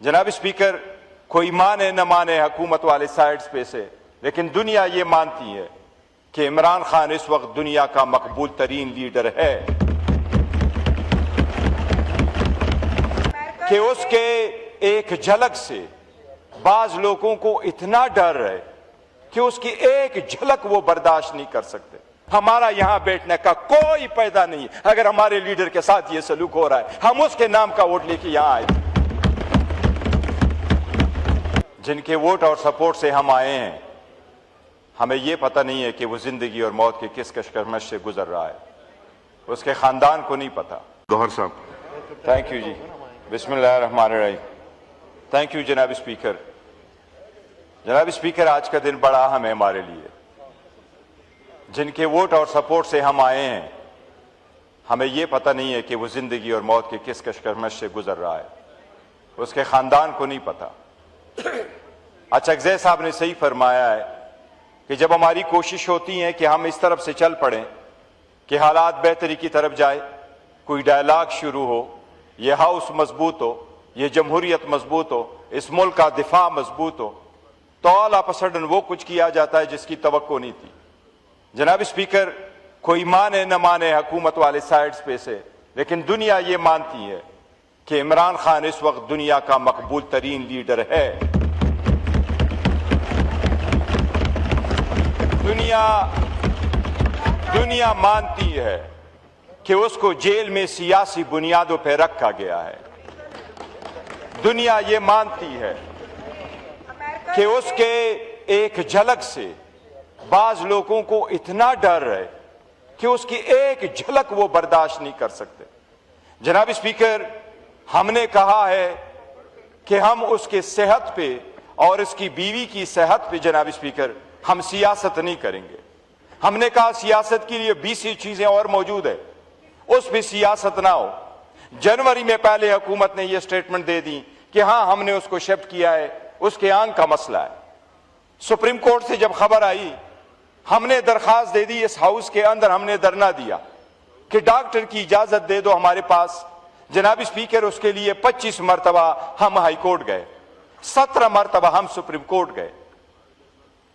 जनाब स्पीकर, कोई माने न माने हुकूमत वाले साइड्स पे से, लेकिन दुनिया ये मानती है कि इमरान खान इस वक्त दुनिया का मकबूल तरीन लीडर है, कि उसके एक झलक से बाज लोगों को इतना डर है कि उसकी एक झलक वो बर्दाश्त नहीं कर सकते। हमारा यहां बैठने का कोई फायदा नहीं अगर हमारे लीडर के साथ ये सलूक हो रहा है। हम उसके नाम का वोट लेके यहां आए, जिनके वोट और सपोर्ट से हम आए हैं। हमें यह पता नहीं है कि वो जिंदगी और मौत के किस कशमकश से गुजर रहा है, उसके खानदान को नहीं पता। गौहर साहब। थैंक यू जी, बिस्मिल्लाहिर्रहमानिर्रहीम। थैंक यू जनाब स्पीकर। जनाब स्पीकर, आज का दिन बड़ा अहम है हमारे लिए। जिनके वोट और सपोर्ट से हम आए हैं, हमें यह पता नहीं है कि वो जिंदगी और मौत के किस कशमकश से गुजर रहा है, उसके खानदान को नहीं पता। अच्छा, अगज़े साहब ने सही फरमाया है कि जब हमारी कोशिश होती है कि हम इस तरफ से चल पड़ें कि हालात बेहतरी की तरफ जाए, कोई डायलॉग शुरू हो, ये हाउस मजबूत हो, ये जमहूरियत मजबूत हो, इस मुल्क का दिफा मजबूत हो, तो ऑल ऑफ अ सडन वो कुछ किया जाता है जिसकी तवक्को नहीं थी। जनाब स्पीकर, कोई माने न माने हुकूमत वाले साइड्स पे से, लेकिन दुनिया ये मानती है कि इमरान खान इस वक्त दुनिया का मकबूल तरीन लीडर है। दुनिया मानती है कि उसको जेल में सियासी बुनियादों पर रखा गया है। दुनिया ये मानती है कि उसके एक झलक से बाज लोगों को इतना डर है कि उसकी एक झलक वो बर्दाश्त नहीं कर सकते। जनाब स्पीकर, हमने कहा है कि हम उसके सेहत पे और उसकी बीवी की सेहत पे जनाब स्पीकर हम सियासत नहीं करेंगे। हमने कहा सियासत के लिए 20 चीजें और मौजूद है, उस पर सियासत ना हो। जनवरी में पहले हुकूमत ने यह स्टेटमेंट दे दी कि हां हमने उसको शिफ्ट किया है, उसके आंख का मसला है। सुप्रीम कोर्ट से जब खबर आई, हमने दरखास्त दे दी, इस हाउस के अंदर हमने धरना दिया कि डॉक्टर की इजाजत दे दो हमारे पास। जनाब स्पीकर, उसके लिए 25 मरतबा हम हाई कोर्ट गए, 17 मरतबा हम सुप्रीम कोर्ट गए।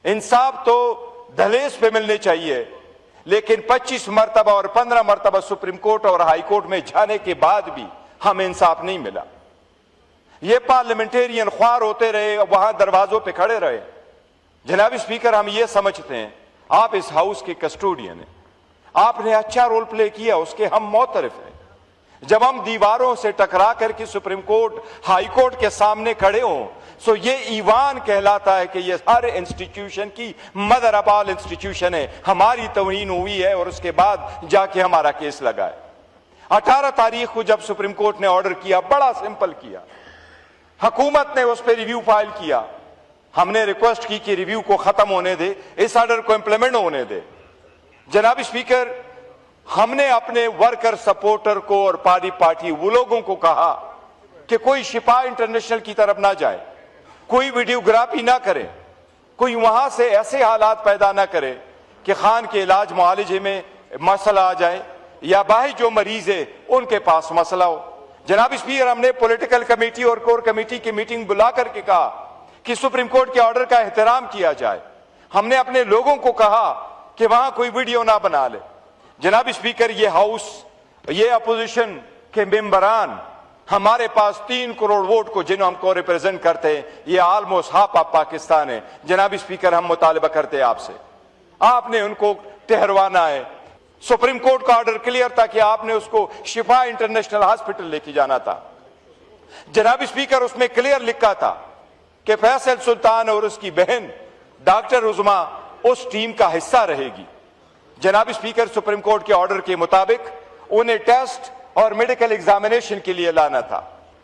इंसाफ तो दहलीज पे मिलने चाहिए, लेकिन 25 मरतबा और 15 मरतबा सुप्रीम कोर्ट और हाई कोर्ट में जाने के बाद भी हमें इंसाफ नहीं मिला। ये पार्लियामेंटेरियन ख्वार होते रहे, वहां दरवाजों पे खड़े रहे। जनाब स्पीकर, हम ये समझते हैं आप इस हाउस के कस्टोडियन हैं, आपने अच्छा रोल प्ले किया, उसके हम मोतरफ हैं। जब हम दीवारों से टकरा करके सुप्रीम कोर्ट हाई कोर्ट के सामने खड़े हों, सो ये ईवान कहलाता है कि ये हर इंस्टीट्यूशन की मदर ऑफ ऑल इंस्टीट्यूशन है। हमारी तौहीन हुई है और उसके बाद जाके हमारा केस लगा है। 18 तारीख को जब सुप्रीम कोर्ट ने ऑर्डर किया, बड़ा सिंपल किया, हुकूमत ने उस पर रिव्यू फाइल किया। हमने रिक्वेस्ट की कि रिव्यू को खत्म होने दे, इस ऑर्डर को इंप्लीमेंट होने दे। जनाब स्पीकर, हमने अपने वर्कर सपोर्टर को और पार्टी वो लोगों को कहा कि कोई शिफा इंटरनेशनल की तरफ ना जाए, कोई वीडियोग्राफी ना करे, कोई वहां से ऐसे हालात पैदा ना करे कि खान के इलाज मुआलजे में मसला आ जाए या बाहर जो मरीज है उनके पास मसला हो। जनाब स्पीकर, हमने पॉलिटिकल कमेटी और कोर कमेटी की मीटिंग बुला करके कहा कि सुप्रीम कोर्ट के ऑर्डर का एहतराम किया जाए। हमने अपने लोगों को कहा कि वहां कोई वीडियो ना बना ले। जनाब स्पीकर, ये हाउस, ये अपोजिशन के मेंबरान, हमारे पास 3 करोड़ वोट को जिन्हें हमको रिप्रेजेंट करते हैं, ये ऑलमोस्ट हाफ ऑफ पाकिस्तान है। जनाब स्पीकर, हम मुतालबा करते हैं आपसे, आपने उनको ठहरवाना है। सुप्रीम कोर्ट का ऑर्डर क्लियर था कि आपने उसको शिफा इंटरनेशनल हॉस्पिटल लेके जाना था। जनाब स्पीकर, उसमें क्लियर लिखा था कि फैसल सुल्तान और उसकी बहन डॉक्टर उज़मा उस टीम का हिस्सा रहेगी। जनाब स्पीकर, सुप्रीम कोर्ट के ऑर्डर के मुताबिक उन्हें टेस्ट और मेडिकल एग्जामिनेशन के लिए लाना था।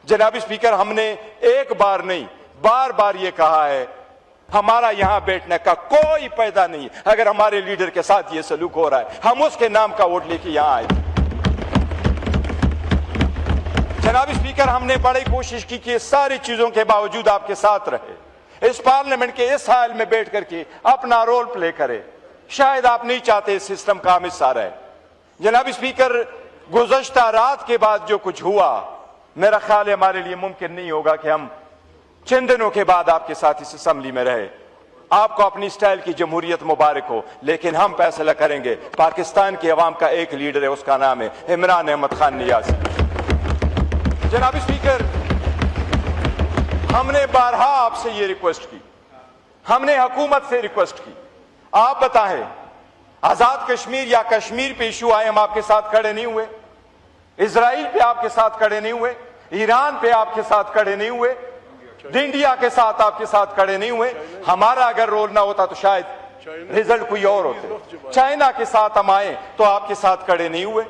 जनाब स्पीकर, हमने एक बार नहीं बार बार ये कहा है, हमारा यहां बैठने का कोई फायदा नहीं अगर हमारे लीडर के साथ ये सलूक हो रहा है। हम उसके नाम का वोट लेके यहां आए। जनाब स्पीकर, हमने बड़ी कोशिश की कि सारी चीजों के बावजूद आपके साथ रहे, इस पार्लियामेंट के इस हाल में बैठ करके अपना रोल प्ले करे। शायद आप नहीं चाहते इस सिस्टम का हम हिस्सा रहे। जनाब स्पीकर, गुज़श्ता रात के बाद जो कुछ हुआ, मेरा ख्याल है हमारे लिए मुमकिन नहीं होगा कि हम चंद दिनों के बाद आपके साथ इस असेंबली में रहे। आपको अपनी स्टाइल की जमहूरियत मुबारक हो, लेकिन हम फैसला करेंगे। पाकिस्तान की अवाम का एक लीडर है, उसका नाम है इमरान अहमद खान नियाज़ी। जनाब स्पीकर, हमने बारहा आपसे ये रिक्वेस्ट की, हमने हुकूमत से रिक्वेस्ट की, आप बताएं आजाद कश्मीर या कश्मीर पे इशू आए, हम आपके साथ खड़े नहीं हुए? इजराइल पे आपके साथ खड़े नहीं हुए? ईरान पे आपके साथ खड़े नहीं हुए? इंडिया के साथ आपके साथ खड़े नहीं हुए? हमारा अगर रोल ना होता तो शायद रिजल्ट कोई और होते। चाइना के साथ हम आए तो आपके साथ खड़े नहीं हुए।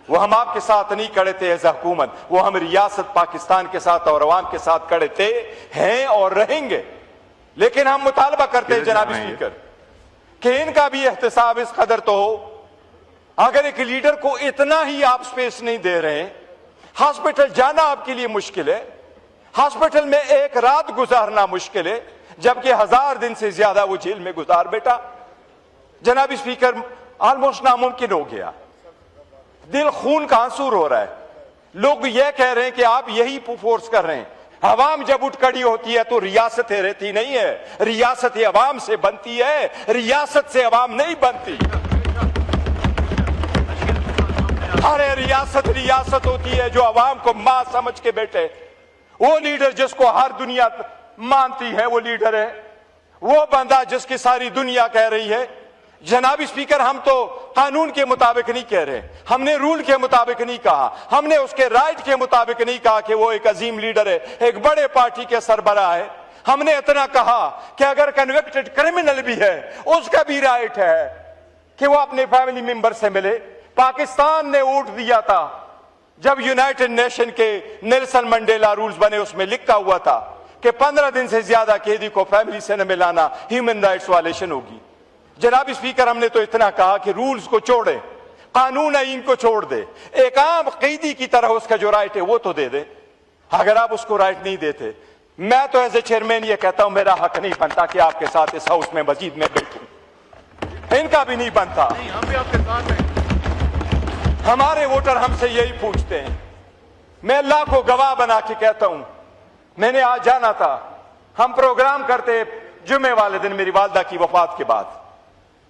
वो हम आपके साथ नहीं खड़े थे एज हुकूमत, वो हम रियासत पाकिस्तान के साथ और अवाम के साथ खड़े थे, हैं और रहेंगे। लेकिन हम मुतालबा करते हैं जनाब स्पीकर कि इनका भी एहतसाब इस कदर तो हो। अगर एक लीडर को इतना ही आप स्पेस नहीं दे रहे, हॉस्पिटल जाना आपके लिए मुश्किल है, हॉस्पिटल में एक रात गुजारना मुश्किल है, जबकि 1000 दिन से ज्यादा वो जेल में गुजार बैठा। जनाब स्पीकर, ऑलमोस्ट नामुमकिन हो गया, दिल खून का आंसू रो रहा है। लोग यह कह रहे हैं कि आप यही फोर्स कर रहे हैं। अवाम जब उठ खड़ी होती है तो रियासतें रहती नहीं है, रियासतें अवाम से बनती है, रियासत से अवाम नहीं बनती। अरे रियासत रियासत होती है जो अवाम को मां समझ के बैठे। वो लीडर जिसको हर दुनिया मानती है वो लीडर है, वो बंदा जिसकी सारी दुनिया कह रही है। जनाब स्पीकर, हम तो कानून के मुताबिक नहीं कह रहे, हमने रूल के मुताबिक नहीं कहा, हमने उसके राइट के मुताबिक नहीं कहा कि वो एक अजीम लीडर है, एक बड़े पार्टी के सरबराह है। हमने इतना कहा कि अगर कन्विक्टेड क्रिमिनल भी है उसका भी राइट है कि वो अपने फैमिली मेंबर से मिले। पाकिस्तान ने वोट दिया था जब यूनाइटेड नेशन के नेल्सन मंडेला रूल्स बने, उसमें लिखा हुआ था कि 15 दिन से ज्यादा कैदी को फैमिली से न मिलाना ह्यूमन राइट्स वायलेशन होगी। जनाब स्पीकर, हमने तो इतना कहा कि रूल्स को छोड़े, कानून आईन को छोड़ दे, एक आम कैदी की तरह उसका जो राइट है वो तो दे दे। अगर आप उसको राइट नहीं देते, मैं तो एज ए चेयरमैन ये कहता हूं मेरा हक नहीं बनता कि आपके साथ इस हाउस में मस्जिद में बैठूं, इनका भी नहीं बनता। हम भी आपके साथ हैं। हमारे वोटर हमसे यही पूछते हैं। मैं अल्लाह को गवाह बना के कहता हूं, मैंने आज जाना था, हम प्रोग्राम करते जुमे वाले दिन मेरी वालदा की वफात के बाद,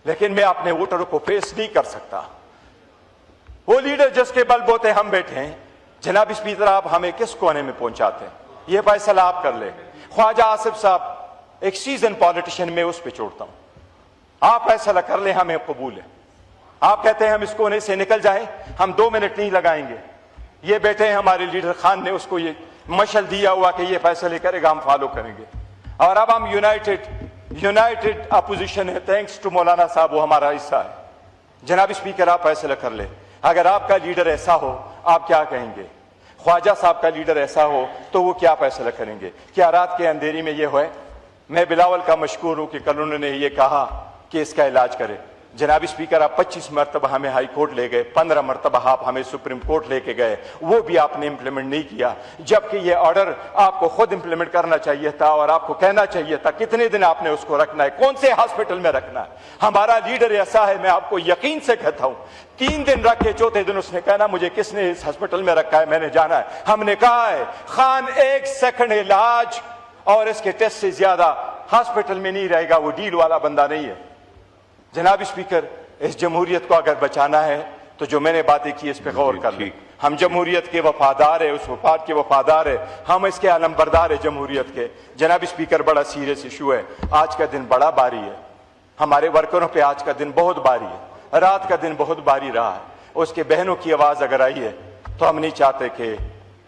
लेकिन मैं अपने वोटरों को फेस नहीं कर सकता। वो लीडर जिसके बलबूते हम बैठे हैं, जनाब स्पीकर, आप हमें किस कोने में पहुंचाते हैं ये फैसला आप कर ले। ख्वाजा आसिफ साहब एक सीजन पॉलिटिशियन, में उस पर छोड़ता हूं, आप फैसला कर ले, हमें कबूल है। आप कहते हैं हम इस कोने से निकल जाएं, हम 2 मिनट नहीं लगाएंगे। ये बैठे हैं हमारे लीडर खान ने उसको ये मशल दिया हुआ कि ये फैसले करेगा, हम फॉलो करेंगे। और अब हम यूनाइटेड अपोजिशन है, थैंक्स टू मौलाना साहब, वो हमारा हिस्सा है। जनाब स्पीकर, आप फैसला कर ले। अगर आपका लीडर ऐसा हो आप क्या कहेंगे? ख्वाजा साहब का लीडर ऐसा हो तो वो क्या फैसला करेंगे? क्या रात के अंधेरी में ये हो? मैं बिलावल का मशकूर हूं कि कल उन्होंने ये कहा कि इसका इलाज करे। जनाब स्पीकर, आप 25 मरतबा हमें हाई कोर्ट ले गए, 15 मरतबा आप हमें सुप्रीम कोर्ट लेके गए, वो भी आपने इंप्लीमेंट नहीं किया, जबकि ये ऑर्डर आपको खुद इंप्लीमेंट करना चाहिए था और आपको कहना चाहिए था कितने दिन आपने उसको रखना है, कौन से हॉस्पिटल में रखना है। हमारा लीडर ऐसा है, मैं आपको यकीन से कहता हूं, 3 दिन रखे, चौथे दिन उसने कहना मुझे किसने इस हॉस्पिटल में रखा है, मैंने जाना है। हमने कहा है खान 1 सेकंड इलाज और इसके टेस्ट से ज्यादा हॉस्पिटल में नहीं रहेगा, वो डील वाला बंदा नहीं है। जनाब स्पीकर, इस जमहूरियत को अगर बचाना है तो जो मैंने बातें की इस पे गौर कर लें। हम जमहूरियत के वफादार है, उस वफाद के वफादार है, हम इसके अलमबरदार है जमहूरियत के। जनाब स्पीकर, बड़ा सीरियस इशू है, आज का दिन बड़ा भारी है, हमारे वर्करों पे आज का दिन बहुत भारी है, रात का दिन बहुत भारी रहा है। उसके बहनों की आवाज अगर आई है तो हम नहीं चाहते कि